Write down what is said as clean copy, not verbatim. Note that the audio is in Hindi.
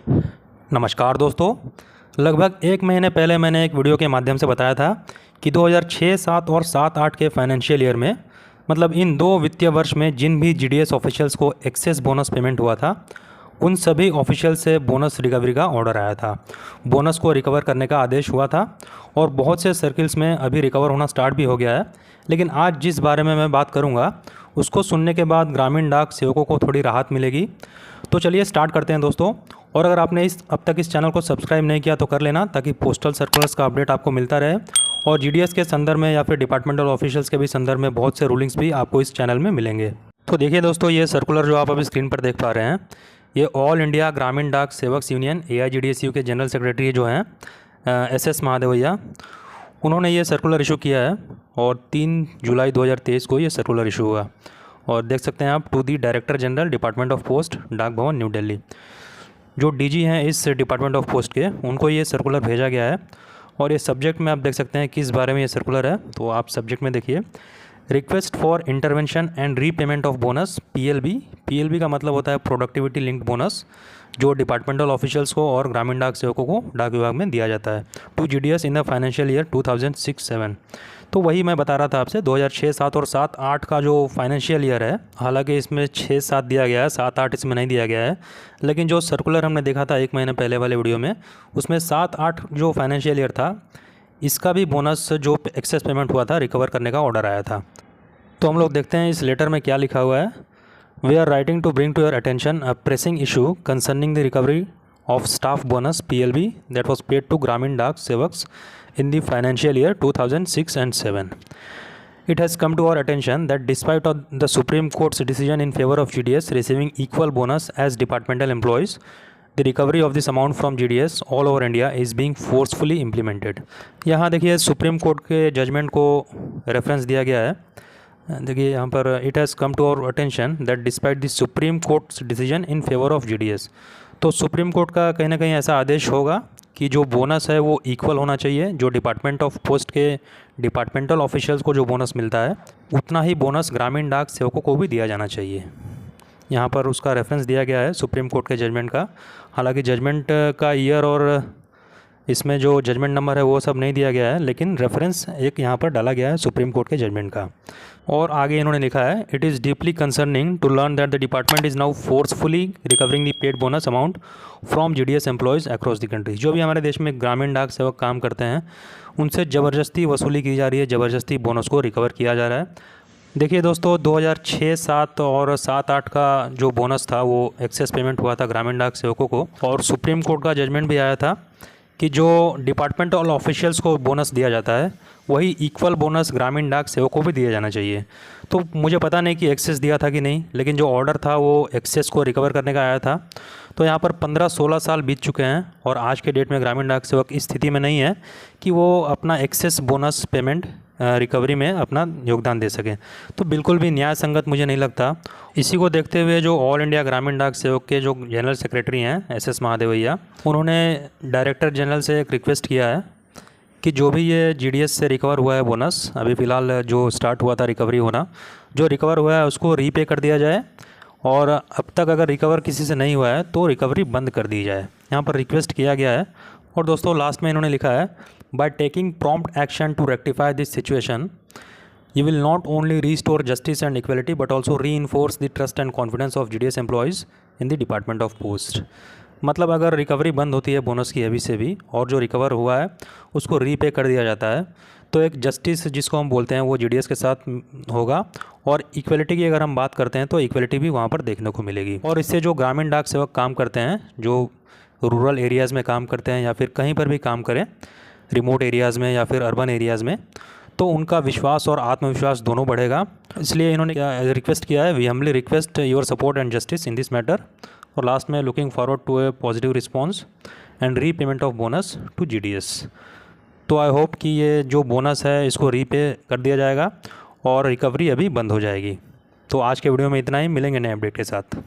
नमस्कार दोस्तों। लगभग एक महीने पहले मैंने एक वीडियो के माध्यम से बताया था कि 2006, 7 और 7, 8 के फाइनेंशियल ईयर में मतलब इन दो वित्तीय वर्ष में जिन भी जीडीएस ऑफिशियल्स को एक्सेस बोनस पेमेंट हुआ था उन सभी ऑफिशियल से बोनस रिकवरी का ऑर्डर आया था। बोनस को रिकवर करने का आदेश हुआ था और बहुत से सर्किल्स में अभी रिकवर होना स्टार्ट भी हो गया है। लेकिन आज जिस बारे में मैं बात करूंगा उसको सुनने के बाद ग्रामीण डाक सेवकों को थोड़ी राहत मिलेगी। तो चलिए स्टार्ट करते हैं दोस्तों। और अगर आपने अब तक इस चैनल को सब्सक्राइब नहीं किया तो कर लेना, ताकि पोस्टल सर्कुलर्स का अपडेट आपको मिलता रहे और जीडीएस के संदर्भ में या फिर डिपार्टमेंटल ऑफिशियल्स के भी संदर्भ में बहुत से रूलिंग्स भी आपको इस चैनल में मिलेंगे। तो देखिए दोस्तों, ये सर्कुलर जो आप अभी स्क्रीन पर देख पा रहे हैं ये ऑल इंडिया ग्रामीण डाक सेवक्स यूनियन AIGDSU के जनरल सेक्रेटरी जो हैं SS महादेवैया, उन्होंने ये सर्कुलर इशू किया है और 3 जुलाई 2023 को ये सर्कुलर इशू हुआ। और देख सकते हैं आप, to the director general department of post, Dak Bhawan, new Delhi. जो DG हैं इस डिपार्टमेंट ऑफ पोस्ट के, उनको ये सर्कुलर भेजा गया है। और ये सब्जेक्ट में आप देख सकते हैं किस बारे में ये सर्कुलर है। तो आप सब्जेक्ट में देखिए, request for intervention and repayment of bonus PLB का मतलब होता है प्रोडक्टिविटी लिंक्ड बोनस, जो डिपार्टमेंटल ऑफिशियल्स को और ग्रामीण डाक सेवकों को डाक विभाग में दिया जाता है to GDS in the financial year 2006-7। तो वही मैं बता रहा था आपसे, 2006, 7 और 7, 8 का जो फाइनेंशियल ईयर है, हालांकि इसमें 6, 7 दिया गया है, 7, 8 इसमें नहीं दिया गया है। लेकिन जो सर्कुलर हमने देखा था एक महीने पहले वाले वीडियो में, उसमें 7, 8 जो फाइनेंशियल ईयर था इसका भी बोनस जो एक्सेस पेमेंट हुआ था रिकवर करने का ऑर्डर आया था। तो हम लोग देखते हैं इस लेटर में क्या लिखा हुआ है। We are writing to bring to your attention a pressing issue concerning the recovery of staff bonus PLB that was paid to Gramin Dak Sevaks in the financial year 2006 and 7. It has come to our attention that despite of the Supreme Court's decision in favor of GDS receiving equal bonus as departmental employees, the recovery of this amount from GDS all over India is being forcefully implemented. यहाँ देखिए सुप्रीम कोर्ट के जजमेंट को रेफरेंस दिया गया है। देखिए यहाँ पर, it has come to our attention that despite the supreme court's decision in favour of GDS। तो सुप्रीम कोर्ट का कहीं ना कहीं ऐसा आदेश होगा कि जो बोनस है वो इक्वल होना चाहिए। जो डिपार्टमेंट ऑफ पोस्ट के डिपार्टमेंटल ऑफिशियल्स को जो बोनस मिलता है उतना ही बोनस ग्रामीण डाक सेवकों को भी दिया जाना चाहिए। यहाँ पर उसका रेफरेंस दिया गया है सुप्रीम कोर्ट के जजमेंट का। हालांकि जजमेंट का ईयर और इसमें जो जजमेंट नंबर है वो सब नहीं दिया गया है, लेकिन रेफरेंस एक यहाँ पर डाला गया है सुप्रीम कोर्ट के जजमेंट का। और आगे इन्होंने लिखा है, it is deeply concerning to learn that the department is now forcefully recovering the paid bonus amount from GDS employees across the country. जो भी हमारे देश में ग्रामीण डाक सेवक काम करते हैं उनसे ज़बरदस्ती वसूली की जा रही है, ज़बरदस्ती बोनस को रिकवर किया जा रहा है। देखिए दोस्तों, 2006, 7 और 7, 8 का जो बोनस था वो एक्सेस पेमेंट हुआ था ग्रामीण डाक सेवकों को, और सुप्रीम कोर्ट का जजमेंट भी आया था कि जो डिपार्टमेंटल ऑफिशियल्स को बोनस दिया जाता है वही इक्वल बोनस ग्रामीण डाक सेवकों को भी दिया जाना चाहिए। तो मुझे पता नहीं कि एक्सेस दिया था कि नहीं, लेकिन जो ऑर्डर था वो एक्सेस को रिकवर करने का आया था। तो यहाँ पर 15-16 साल बीत चुके हैं और आज के डेट में ग्रामीण डाक सेवक इस स्थिति में नहीं है कि वो अपना एक्सेस बोनस पेमेंट रिकवरी में अपना योगदान दे सकें। तो बिल्कुल भी न्याय संगत मुझे नहीं लगता। इसी को देखते हुए जो ऑल इंडिया ग्रामीण डाक सेवक के जो जनरल सेक्रेटरी हैं SS महादेवैया, उन्होंने डायरेक्टर जनरल से एक रिक्वेस्ट किया है कि जो भी ये GDS से रिकवर हुआ है बोनस, अभी फ़िलहाल जो स्टार्ट हुआ था रिकवरी होना, जो रिकवर हुआ है उसको रीपे कर दिया जाए, और अब तक अगर रिकवर किसी से नहीं हुआ है तो रिकवरी बंद कर दी जाए। यहाँ पर रिक्वेस्ट किया गया है। और दोस्तों लास्ट में इन्होंने लिखा है, by taking prompt action to rectify this situation you will not only restore justice and equality but also reinforce the trust and confidence of GDS employees in the Department of Post। मतलब अगर रिकवरी बंद होती है बोनस की अभी से भी और जो रिकवर हुआ है उसको रीपे कर दिया जाता है, तो एक जस्टिस जिसको हम बोलते हैं वो GDS के साथ होगा, और इक्वलिटी की अगर हम बात करते हैं तो इक्वलिटी भी वहाँ पर देखने को मिलेगी। और इससे जो ग्रामीण डाक सेवक काम करते हैं, जो रूरल एरियाज़ में काम करते हैं या फिर कहीं पर भी काम करें, रिमोट एरियाज़ में या फिर अर्बन एरियाज़ में, तो उनका विश्वास और आत्मविश्वास दोनों बढ़ेगा। इसलिए इन्होंने रिक्वेस्ट किया है, we humbly request your support and justice in this matter. और लास्ट में, looking forward to a positive response and repayment of bonus to GDS। तो आई होप कि ये जो बोनस है इसको रीपे कर दिया जाएगा और रिकवरी अभी बंद हो जाएगी। तो आज के वीडियो में इतना ही, मिलेंगे नए अपडेट के साथ।